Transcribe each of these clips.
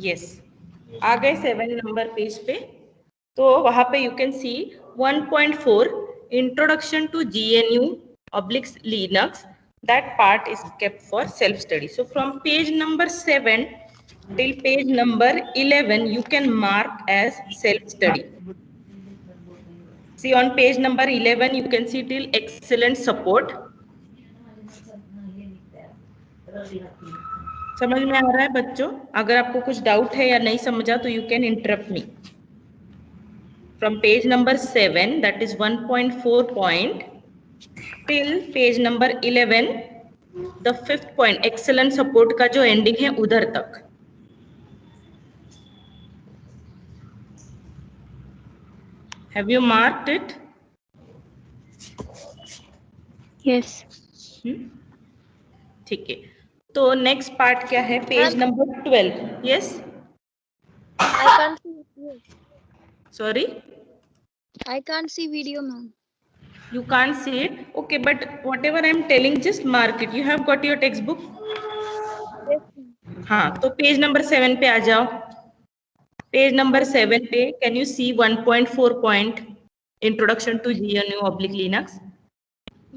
Yes, आ गए 7 number page पे। तो वहां पे you can see 1.4 introduction to GNU obliques Linux. That part is kept for self study. So from page number 7 till page number 11 you can mark as self study. See on page number 11 you can see till excellent support. समझ में आ रहा है बच्चों? अगर आपको कुछ doubt है या नहीं समझा तो you can interrupt me. From page number 7, that is 1.4 point, till page number 11, the 5th point, excellent support का जो ending है उधर तक. Have you marked it? Yes. ठीक है. तो next part क्या है? Page number 12. Yes? I can't see video. Sorry? I can't see video, ma'am. You can't see it? Okay, but whatever I am telling, just mark it. You have got your textbook? Yes, ma'am. हाँ, तो page number 7 पे आ जाओ. Page number 7 पे can you see 1.4 point introduction to GNU oblique Linux?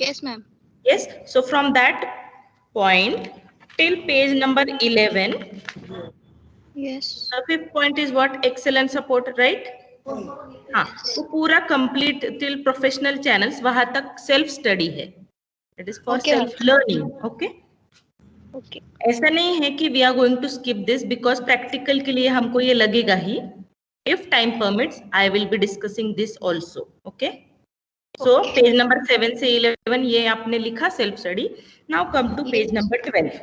Yes, ma'am. Yes, so from that point till page number 11, Yes. the 5th point is what? Excellent support, right? हाँ, तो पूरा complete till professional channels वहां तक self study है. It is for Okay, ma'am. self learning. Okay? Okay. ऐसा नहीं है कि we are going to skip this because practical के लिए हमको ये लगेगा ही. If time permits I will be discussing this also. Okay, so page number 7 से 11 ये आपने लिखा self study. Now come to page number 12.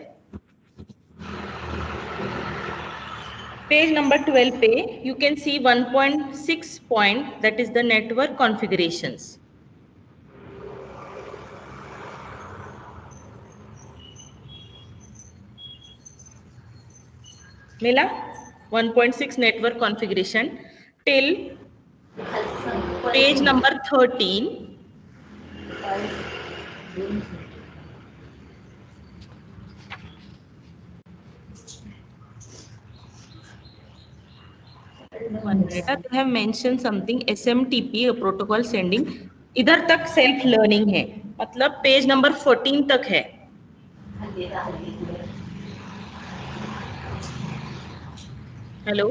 Page number 12 पे you can see 1.6 point, that is the network configurations. मिला? 1.6 network configuration till page number 13. One minute, they have mentioned something SMTP protocol sending. इधर तक self learning है, मतलब page number 14 तक है. Hello,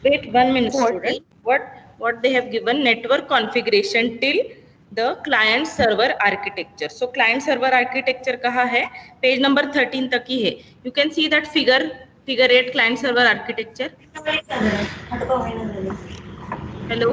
wait 1 minute student. What they have given? Network configuration till the client server architecture. So client server architecture कहाँ है? Page number 13 तक ही है. You can see that figure 8 client server architecture. Hello,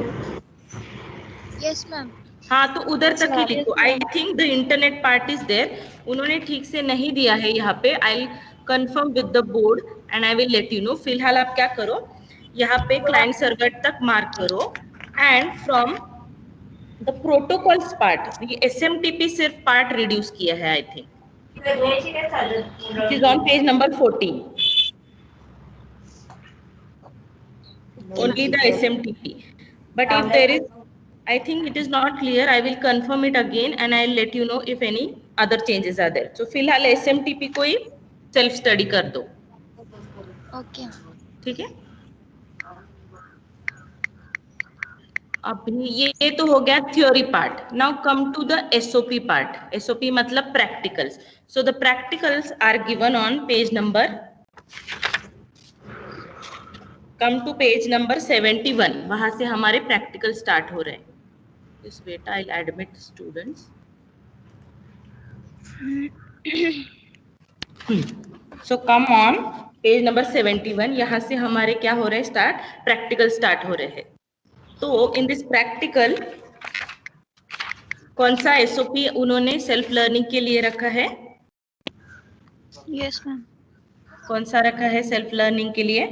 Yes, ma'am. हाँ, तो उधर तक ही लिखो. I think the internet part is there. उन्होंने ठीक से नहीं दिया है यहाँ पे. I confirm with the board and I will let you know. फिलहाल आप क्या करो, यहाँ पे क्लाइंट सर्वर तक मार्क करो. And from the protocols part, ये SMTP सिर्फ पार्ट रिड्यूस किया है. I think it is on page number 14. only the SMTP. But if there is, I think it is not clear, I will confirm it again and I'll let you know if any other changes are there. So फिलहाल SMTP को ही self study कर दो. Okay. ठीक है? अब ये तो हो गया theory part. Now come to the SOP part. SOP मतलब practicals. So the practicals are given on page number. Come to page number 71. वहां से हमारे practical start हो रहे हैं. Just wait, I'll admit students. So come on page number 71. यहाँ से हमारे क्या हो रहे हैं? स्टार्ट, प्रैक्टिकल स्टार्ट हो रहे हैं. तो इन दिस प्रैक्टिकल कौन सा SOP उन्होंने सेल्फ लर्निंग के लिए रखा है? Yes, ma'am. कौन सा रखा है सेल्फ लर्निंग के लिए?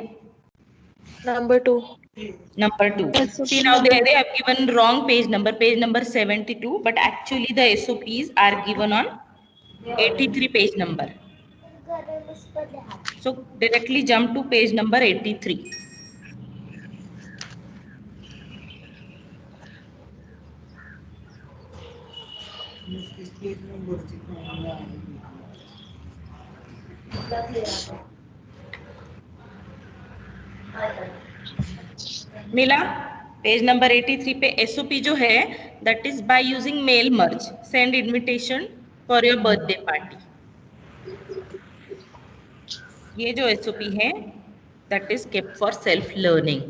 Number 2. Number 2. See now they have given wrong page number 72, but actually the SOPs are given on 83 page number. So directly jump to page number 83. मिला? पेज नंबर 83 पे SOP जो है that is by using mail merge send invitation for your birthday party. ये जो SOP है that is kept for self learning.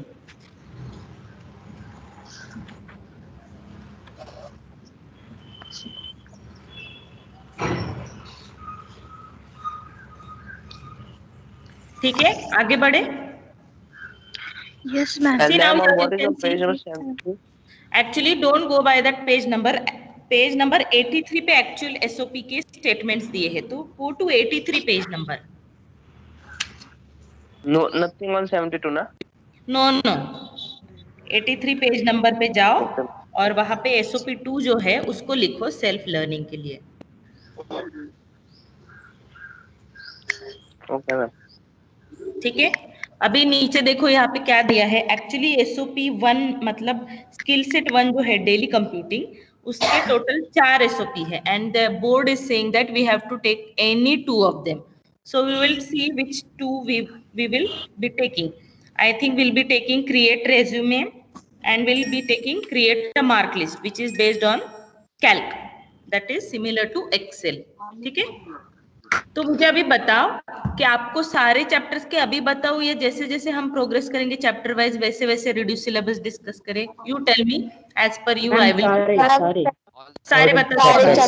ठीक है, आगे बढ़े। Yes, ma'am. See, now here what you is the can page number see. 72? Actually, don't go by that page number. Page number 83 पे actual SOP के statements दिए हैं, तो go to 83 page number. No, nothing on 72 ना? No no, 83 page number पे जाओ Okay. और वहां पे एसओपी 2 जो है उसको लिखो सेल्फ लर्निंग के लिए। Okay, ma'am. ठीक है, अभी नीचे देखो यहाँ पे क्या दिया है। एक्चुअली एसओपी 1 मतलब स्किल सेट 1 जो है डेली कंप्यूटिंग, उसके टोटल 4 एसओपी है and the board is saying that we have to take any 2 of them. So we will see which 2 we will be taking. I think we'll be taking create resume and we'll be taking create a mark list which is based on calc, that is similar to excel। ठीक है, तो मुझे अभी बताओ कि आपको सारे chapters के अभी बताओ या जैसे जैसे हम प्रोग्रेस करेंगे चैप्टर वाइज वैसे वैसे रिड्यूस सिलेबस डिस्कस करें। You tell me, as per you I will सारे बता दो।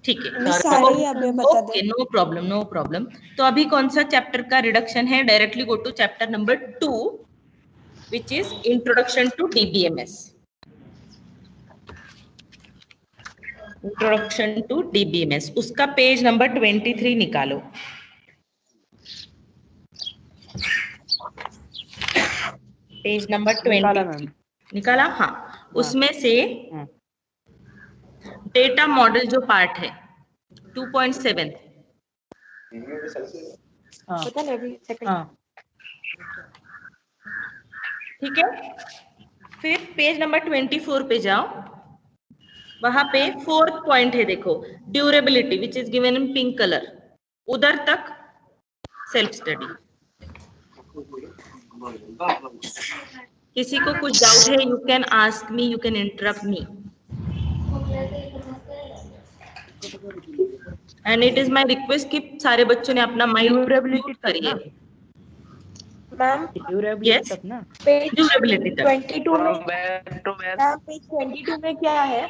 ठीक है, सारे ही अभी बता दे। Okay, no problem no problem. तो अभी कौन सा चैप्टर का रिडक्शन है? Directly go to chapter number 2 which is introduction to DBMS. Introduction to DBMS, उसका पेज नंबर 23 निकालो। पेज नंबर 23 निकाला? हाँ, उसमें से डेटा मॉडल जो पार्ट है 2.7। पता नहीं अभी सेकंड। ठीक है, फिर पेज नंबर 24 पे जाओ, वहां पे 4th पॉइंट है, देखो durability which is given in pink colour, उधर तक सेल्फ स्टडी। किसी को कुछ डाउट है you can ask me, you can interrupt me and it is my request कि सारे बच्चों ने अपना माइंड म्यूट करिए। मैम यस, पेज ड्यूरेबिलिटी तक। 22 में From where to where? Ma'am page 22 में क्या है?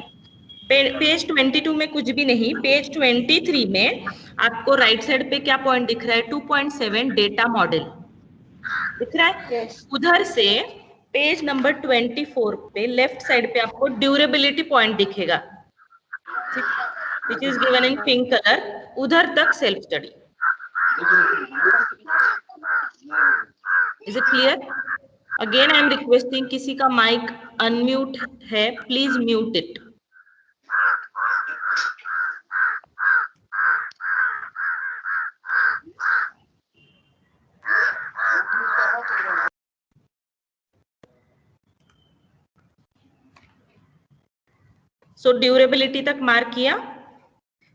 पेज 22 में कुछ भी नहीं, पेज 23 में आपको राइट साइड पे क्या पॉइंट दिख रहा है? 2.7 डेटा मॉडल दिख रहा है। Yes. उधर से पेज नंबर 24 पे लेफ्ट साइड पे आपको ड्यूरेबिलिटी पॉइंट दिखेगा which is given in pink colour, उधर तक self study. Is it clear? Again I am requesting, किसी का माइक अनम्यूट है please mute it. So durability तक मार्क किया।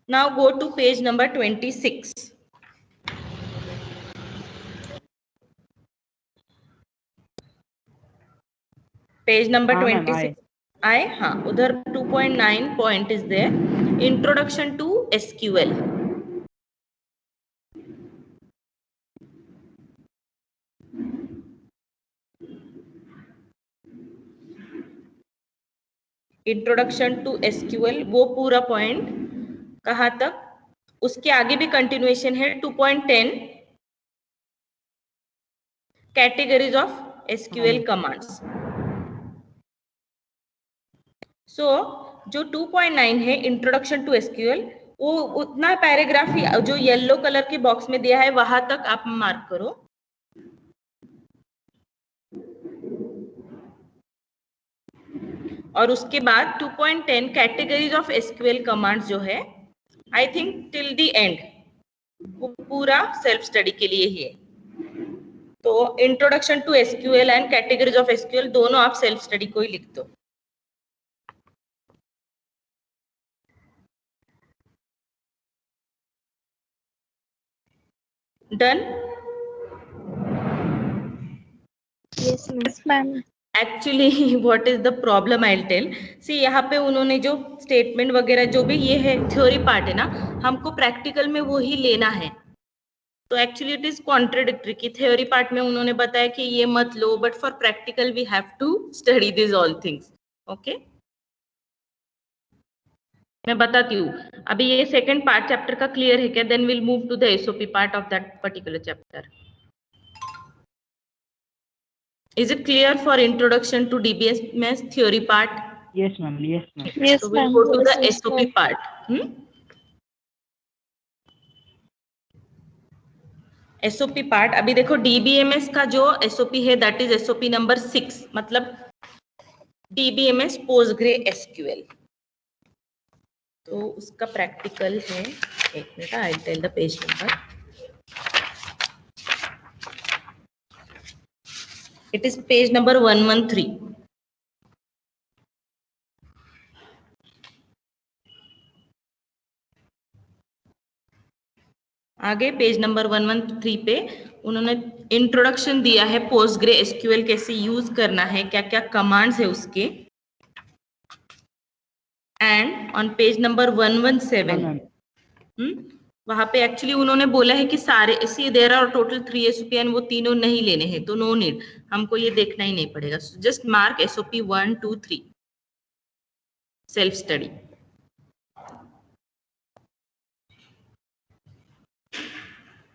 Now go to page number 26। Page number 26 आए? हाँ, उधर 2.9 point is there, introduction to SQL. Introduction to SQL, वो पूरा पॉइंट कहाँ तक? उसके आगे भी कंटिन्यूएशन है 2.10 कैटेगरीज ऑफ एसक्यूएल कमांड्स। सो जो 2.9 है इंट्रोडक्शन टू एसक्यूएल, वो उतना पैराग्राफ जो येलो कलर के बॉक्स में दिया है वहां तक आप मार्क करो। और उसके बाद 2.10 कैटेगरीज ऑफ एसक्यूएल कमांड्स जो है, I think till the end वो पूरा सेल्फ स्टडी के लिए ही है। तो introduction to SQL and categories of SQL दोनों आप सेल्फ स्टडी को ही लिख दो। Done? Yes, ma'am. Actually what is the problem I tell. See यहाँ पे उन्होंने जो स्टेटमेंट वगैरह जो भी ये है थ्योरी पार्ट है ना, हमको प्रैक्टिकल में वो ही लेना है। तो एक्चुअली इट इज कॉन्ट्रडिक्टरी कि थ्योरी पार्ट में उन्होंने बताया कि ये मत लो, but for practical we have to study this all things. Okay, मैं बताती हूँ। अभी ये सेकंड पार्ट चैप्टर का क्लियर है क्या? Then will move to the SOP part of that particular chapter. Is it clear for introduction to DBMS theory part? Yes, ma'am. Yes, ma'am. Yes, So we'll ma'am. go to the Yes, SOP ma'am. part. SOP part, अभी देखो DBMS का जो SOP है that is SOP number 6, मतलब DBMS PostgreSQL। तो उसका practical है, एक minute, I tell the page number. It is page number 113. आगे पेज नंबर 113 पे उन्होंने इंट्रोडक्शन दिया है पोस्टग्रे एसक्यूएल कैसे यूज करना है, क्या क्या कमांड्स है उसके। एंड ऑन पेज नंबर 117 वहां पे एक्चुअली उन्होंने बोला है कि सारे इसी there are total 3 SOP and वो तीनों नहीं लेने हैं, तो नो नीड, हमको ये देखना ही नहीं पड़ेगा। Just mark SOP 1 2 3 self study.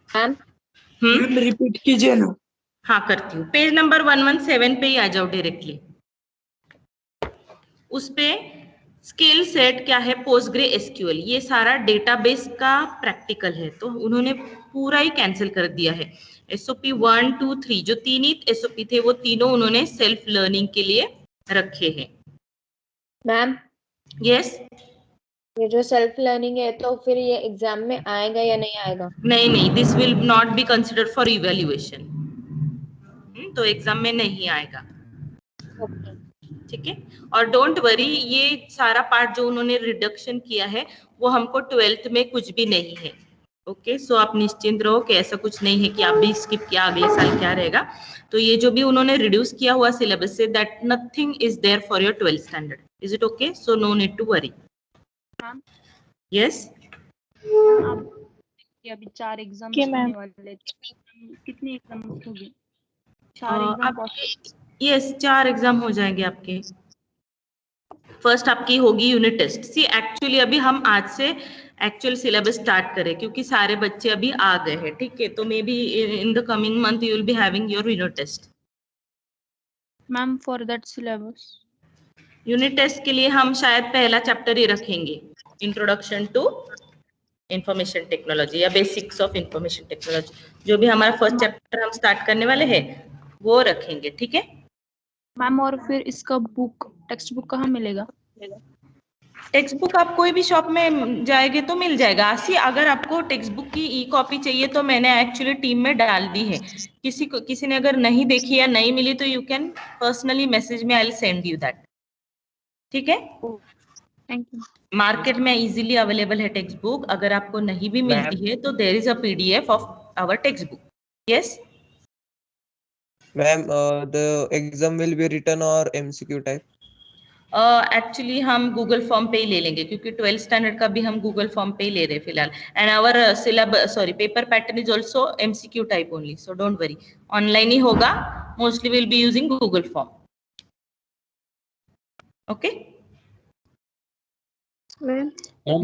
Ma'am repeat कीजिए ना। हाँ करती हूँ, पेज नंबर 117 पे ही आ जाओ डायरेक्टली। उस पे स्किल सेट क्या है, पोस्टग्रे एसक्यूएल, ये सारा डेटाबेस का प्रैक्टिकल है, तो उन्होंने पूरा ही कैंसिल कर दिया है। एसओपी 1 2 3 जो तीन ही एसओपी थे वो तीनों उन्होंने सेल्फ लर्निंग के लिए रखे हैं। मैम यस, ये जो सेल्फ लर्निंग है तो फिर ये एग्जाम में आएगा या नहीं आएगा? नहीं नहीं, this will not be considered for evaluation, तो एग्जाम में नहीं आएगा। ओके ठीक है, और डोंट वरी, ये सारा पार्ट जो उन्होंने रिडक्शन किया है वो हमको 12th में कुछ भी नहीं है। ओके, सो आप निश्चिंत रहो कि ऐसा कुछ नहीं है कि आप भी स्किप किया, अगले साल क्या रहेगा। तो ये जो भी उन्होंने रिड्यूस किया हुआ सिलेबस से, that nothing is there for your 12th standard. Is it okay? So no need to worry. Yes, अभी 4 एग्जाम Okay, ma'am. होने वाले हैं। कितनी एग्जाम होगी? 4 एग्जाम। यस 4 एग्जाम हो जाएंगे आपके। फर्स्ट आपकी होगी यूनिट टेस्ट। सी एक्चुअली अभी हम आज से एक्चुअल सिलेबस स्टार्ट करें क्योंकि सारे बच्चे अभी आ गए हैं। ठीक है, तो maybe in the coming month you will be having your unit test. Ma'am for that syllabus unit test के लिए हम शायद पहला चैप्टर ही रखेंगे, इंट्रोडक्शन टू इंफॉर्मेशन टेक्नोलॉजी या बेसिक्स ऑफ इंफॉर्मेशन टेक्नोलॉजी। जो भी हमारा फर्स्ट चैप्टर हम स्टार्ट करने वाले हैं वो रखेंगे। ठीक है मैम, और फिर इसका बुक, टेक्स्ट बुक कहाँ मिलेगा? टेक्स्ट बुक आप कोई भी शॉप में जाएंगे तो मिल जाएगा। आसी, अगर आपको टेक्स्ट बुक की ई कॉपी चाहिए तो मैंने एक्चुअली टीम में डाल दी है। किसी ने अगर नहीं देखी या नहीं मिली तो यू कैन पर्सनली मैसेज में, I will send you that. ठीक है, थैंक यू। मार्केट में इजीली अवेलेबल है टेक्स्ट बुक। अगर आपको नहीं भी मिलती है तो there is a PDF of our textbook. Yes Ma'am, the exam will be written or MCQ type? Actually हम गूगल फॉर्म पे ही ले लेंगे क्योंकि 12th स्टैंडर्ड का भी हम गूगल फॉर्म पे ही ले रहे हैं फिलहाल। And our syllabus, sorry, paper pattern is also MCQ type only, so don't worry, online ही होगा। Mostly will be using Google form. Okay Ma'am.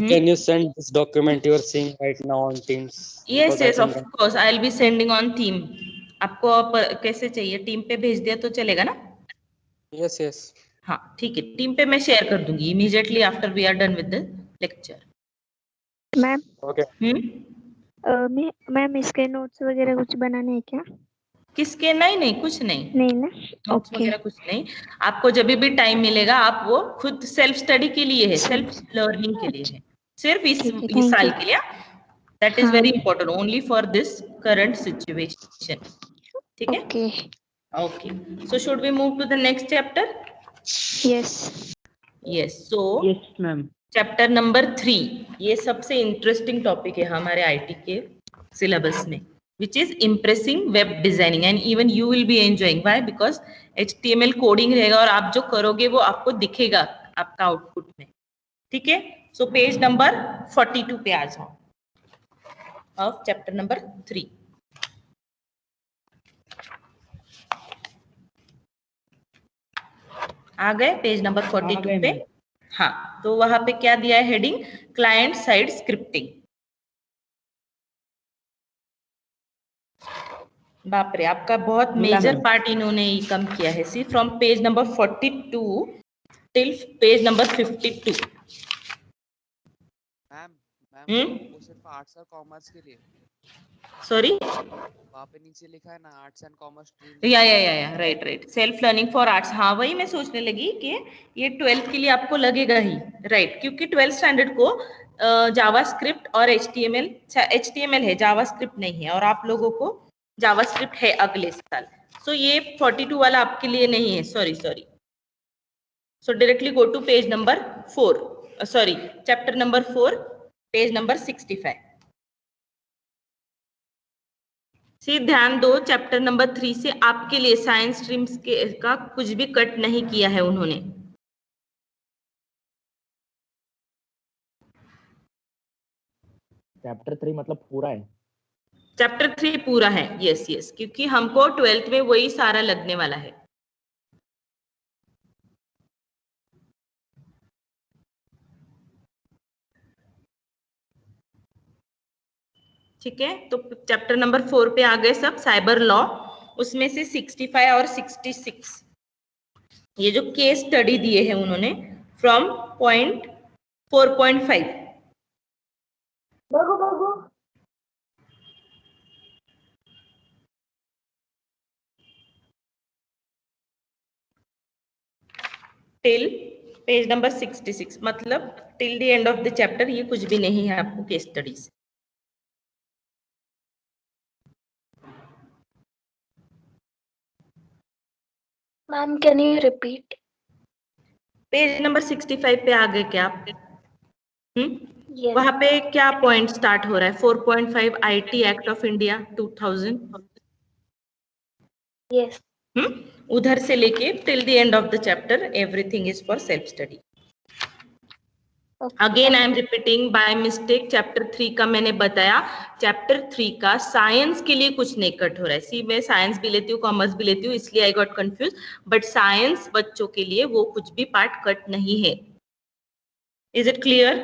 Can you send this document you are seeing right now on Teams? Yes yes of course, I will be sending on team. आपको कैसे चाहिए, team पे भेज दिया तो चलेगा ना? Yes, yes. हाँ ठीक है, टीम पे मैं शेयर कर दूंगी immediately after we are done with the lecture. Ma'am Okay. Ma'am इसके नोट्स वगैरह कुछ बनाने हैं क्या? किसके? नहीं नहीं, कुछ नहीं, नहीं ना? नोट्स वगैरह कुछ नहीं। आपको जब भी टाइम मिलेगा आप वो खुद सेल्फ स्टडी के लिए है, सेल्फ लर्निंग के लिए है, सिर्फ इस साल के लिए। That is very important only for this current situation. ठीक है, okay okay. So should we move to the next chapter? Yes yes, so Yes, ma'am. Chapter number 3, ये सबसे इंटरेस्टिंग टॉपिक है हमारे आईटी के सिलेबस में, which is impressing web designing, and even you will be enjoying. Why? Because HTML coding रहेगा और आप जो करोगे वो आपको दिखेगा आपका आउटपुट में. ठीक है. सो पेज नंबर 42 पे आ जाओ ऑफ चैप्टर नंबर 3. आ गए पेज नंबर 42 पे. हाँ, तो वहां पे क्या दिया है हेडिंग? Client side scripting. बाप रे, आपका बहुत मेजर पार्ट इन्होंने ही कम किया है. See from page number 42 till page number 52. Ma'am वो सिर्फ आर्ट्स और कॉमर्स के लिए. सॉरी, वहाँ पे नीचे लिखा है ना आर्ट्स एंड कॉमर्स स्ट्रीम. या right. Self learning for arts. हाँ, वही मैं सोचने लगी कि ये 12th के लिए आपको लगेगा ही, राइट, क्योंकि 12th स्टैंडर्ड को जावास्क्रिप्ट और HTML है, जावास्क्रिप्ट नहीं है, और आप लोगों को जावास्क्रिप्ट है अगले साल. सो ये 42 वाला आपके लिए नहीं है. Sorry. So directly go to page number 4, sorry, chapter number 4, page number 65. See ध्यान दो, चैप्टर नंबर 3 से आपके लिए साइंस स्ट्रीम्स का कुछ भी कट नहीं किया है उन्होंने. चैप्टर 3 मतलब पूरा है. चैप्टर 3 पूरा है. यस, क्योंकि हमको 12th में वही सारा लगने वाला है. ठीक है. तो चैप्टर नंबर 4 पे आ गए सब. साइबर लॉ, उसमें से 65 और 66 ये जो केस स्टडी दिए हैं उन्होंने from point 4.5. Till page number 66, मतलब till the end of the chapter ये कुछ भी नहीं है आपको case studies. Ma'am can you repeat? Page number 65 पे आ गए क्या आप? Yes. वहां पे क्या पॉइंट स्टार्ट हो रहा है? 4.5 IT act of India 2000. Yes. उधर से लेके till the end of the chapter everything is for self study. Again I am repeating by mistake. Chapter 3 का मैंने बताया, चैप्टर 3 का साइंस के लिए कुछ नहीं कट हो रहा है. सी मैं साइंस भी लेती हूँ, कॉमर्स भी लेती हूँ, इसलिए I got confuse. But science बच्चों के लिए वो कुछ भी पार्ट कट नहीं है. Is it clear?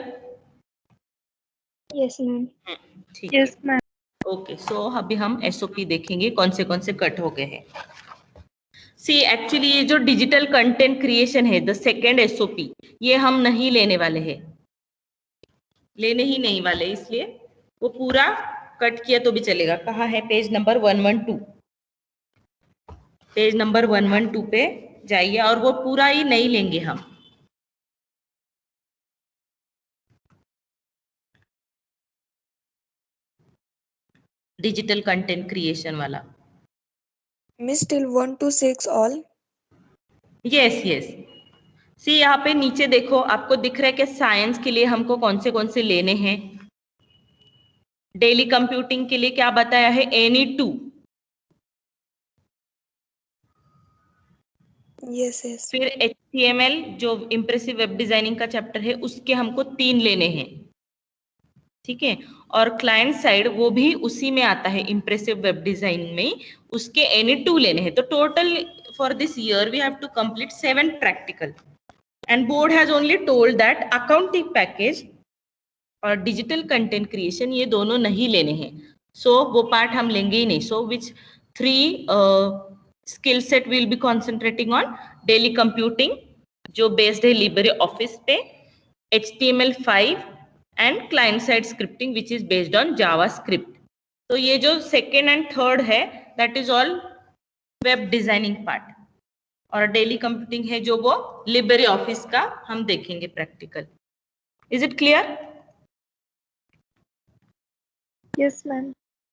Yes, ma'am. ठीक है. Yes ma'am. ओके, सो अभी हम SOP देखेंगे कौन से कट हो गए हैं. सी एक्चुअली ये जो डिजिटल कंटेंट क्रिएशन है, द सेकेंड SOP, ये हम नहीं लेने वाले हैं, लेने ही नहीं वाले, इसलिए वो पूरा कट किया तो भी चलेगा. कहाँ है? Page number 112. पेज नंबर 112 पे जाइए और वो पूरा ही नहीं लेंगे हम. डिजिटल कंटेंट क्रिएशन वाला. Miss till 1 to 6 all. Yes. See यहाँ पे नीचे देखो, आपको दिख रहा है कि साइंस के लिए हमको कौन से लेने हैं. डेली कंप्यूटिंग के लिए क्या बताया है? एनी 2. Yes. फिर HTML जो इम्प्रेसिव वेब डिजाइनिंग का चैप्टर है उसके हमको 3 लेने हैं. ठीक है. और क्लाइंट साइड वो भी उसी में आता है, इम्प्रेसिव वेब डिजाइनिंग में, उसके एनी 2 लेने हैं. तो total for this year we have to complete 7 practical. And board has only told that accounting package और डिजिटल कंटेंट क्रिएशन ये दोनों नहीं लेने हैं. सो वो पार्ट हम लेंगे ही नहीं. सो विच 3 skill set will be concentrating on? Daily computing जो बेस्ड है लिब्रे ऑफिस पे, HTML5 and client side scripting which is based on JavaScript. तो ये जो सेकेंड एंड थर्ड है that is all web designing part, और डेली कंप्यूटिंग है जो वो लिब्रे ऑफिस का हम देखेंगे practical. Is it clear? Yes, ma'am.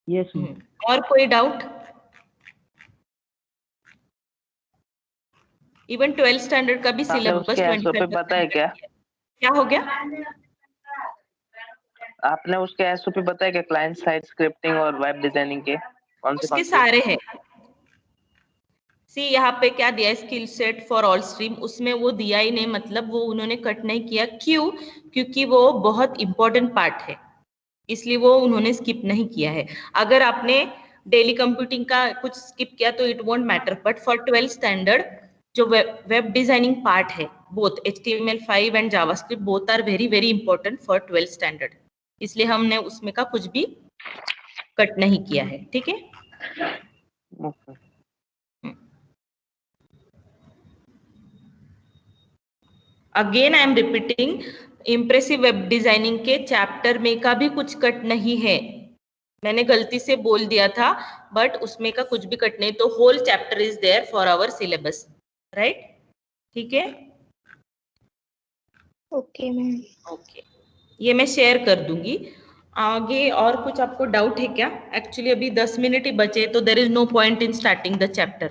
Yes, ma'am. और कोई डाउट? इवन 12th स्टैंडर्ड का भी सिलेबस उसके SOP पता है क्या? क्या हो गया? आपने उसके SOP बताया क्या क्लाइंट साइड स्क्रिप्टिंग और वेब डिजाइनिंग के? कौन से उसके सारे हैं। सी यहाँ पे क्या दिया है, skill set for all stream, उसमें वो दिया ही नहीं, मतलब वो उन्होंने कट नहीं किया। क्यों? क्योंकि वो बहुत इंपॉर्टेंट पार्ट है, इसलिए वो उन्होंने स्किप नहीं किया है। अगर आपने डेली कंप्यूटिंग का कुछ स्किप किया तो it won't matter, but for 12th standard जो वेब डिजाइनिंग पार्ट है, both HTML5 and JavaScript both are very very important for 12th standard, इसलिए हमने उसमें का कुछ भी कट नहीं किया है। ठीक है, again I am repeating, impressive web designing के चैप्टर में का भी कुछ कट नहीं है। मैंने गलती से बोल दिया था, बट उसमें का कुछ भी कट नहीं, तो whole chapter is there for our syllabus, right? ठीक है, ओके मैम। ओके, ये मैं शेयर कर दूंगी आगे। और कुछ आपको डाउट है क्या? एक्चुअली अभी 10 मिनट ही बचे, तो there is no point in starting the chapter.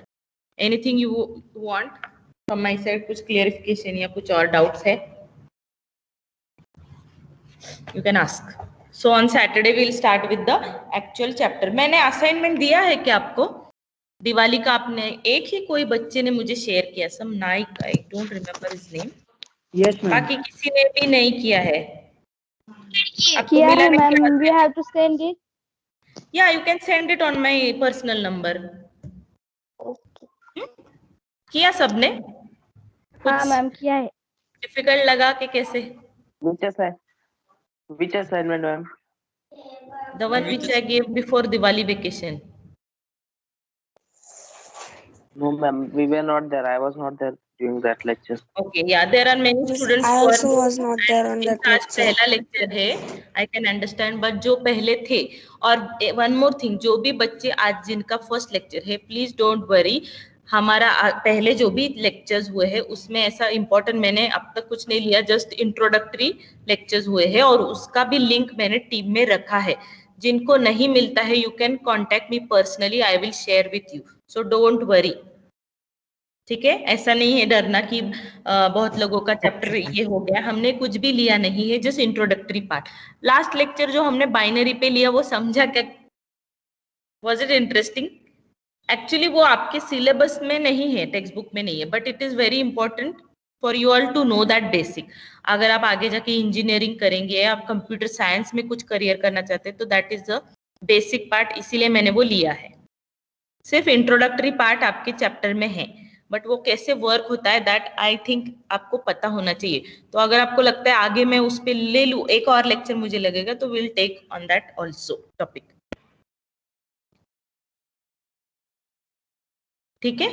Anything you want from my side, कुछ क्लियरिफिकेशन या कुछ और डाउट्स है? You can ask. So on Saturday we'll start with the actual chapter. मैंने असाइनमेंट दिया है क्या आपको? दिवाली का आपने एक ही कोई बच्चे ने मुझे शेयर किया, some Naik, I don't remember his name. Yes, ma'am. बाकी किसी ने भी नहीं किया है? आपको किया मिला है नहीं? Ma'am, we have to send it. Yeah, you can send it on my personal number. किया सबने? हाँ मैम किया है। डिफिकल्ट लगा के कैसे? Which assignment, ma'am? The one which I gave before Diwali vacation. No, ma'am. We were not there. I was not there during that lecture. Okay, yeah, there are many Yes, students I who also are was not there on that आज lecture. पहला lecture है, I can understand, but जो पहले थे, और one more thing, जो भी बच्चे आज जिनका फर्स्ट लेक्चर है, प्लीज डोंट वरी, हमारा पहले जो भी लेक्चर्स हुए हैं उसमें ऐसा इंपॉर्टेंट मैंने अब तक कुछ नहीं लिया, जस्ट इंट्रोडक्टरी लेक्चर्स हुए हैं, और उसका भी लिंक मैंने टीम में रखा है। जिनको नहीं मिलता है, you can contact me personally, I will share with you, so don't worry. ठीक है, ऐसा नहीं है डरना कि बहुत लोगों का चैप्टर ये हो गया, हमने कुछ भी लिया नहीं है, just introductory part. Last lecture जो हमने बाइनरी पे लिया वो समझा क्या? Was it interesting? एक्चुअली वो आपके सिलेबस में नहीं है, टेक्स्ट बुक में नहीं है, but it is very important for you all to know that basic. अगर आप आगे जाके इंजीनियरिंग करेंगे, आप कंप्यूटर साइंस में कुछ करियर करना चाहते हैं, तो that is the basic part, इसीलिए मैंने वो लिया है। सिर्फ इंट्रोडक्टरी पार्ट आपके चैप्टर में है, बट वो कैसे वर्क होता है दैट आई थिंक आपको पता होना चाहिए। तो अगर आपको लगता है आगे मैं उस पर ले लूं, एक और लेक्चर मुझे लगेगा, तो will take on that also topic. ठीक है,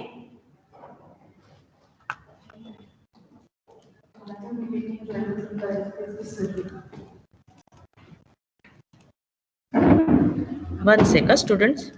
वन सेकंड स्टूडेंट्स।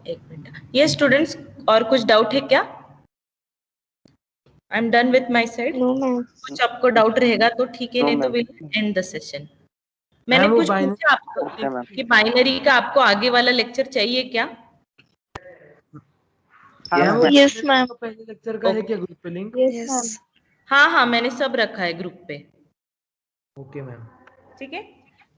एक मिनट, ये स्टूडेंट्स और कुछ डाउट है क्या? I am done with my side. No ma'am. कुछ आपको डाउट रहेगा तो ठीक है, No, नहीं तो ma'am. Will and the session. मैंने कुछ पूछा आपको कि बाइनरी का आपको आगे वाला लेक्चर चाहिए क्या? Yes ma'am. पहले लेक्चर का है क्या ग्रुप पे लिंक? Yes. हाँ हाँ, मैंने सब रखा है ग्रुप पे। Okay ma'am. ठीक है,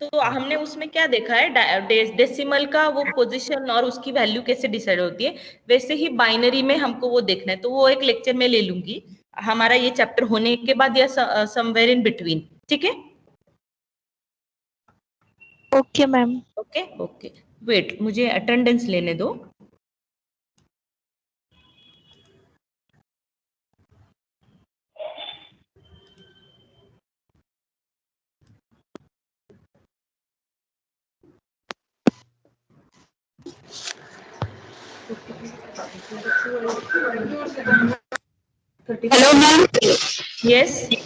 तो हमने उसमें क्या देखा है, डेसिमल का वो पोजीशन और उसकी वैल्यू कैसे डिसाइड होती है, वैसे ही बाइनरी में हमको वो देखना है। तो वो एक लेक्चर में ले लूंगी हमारा ये चैप्टर होने के बाद, या समवेयर इन बिटवीन। ठीक है, okay ma'am. Okay okay, wait, मुझे अटेंडेंस लेने दो। Hello, ma'am. Yes.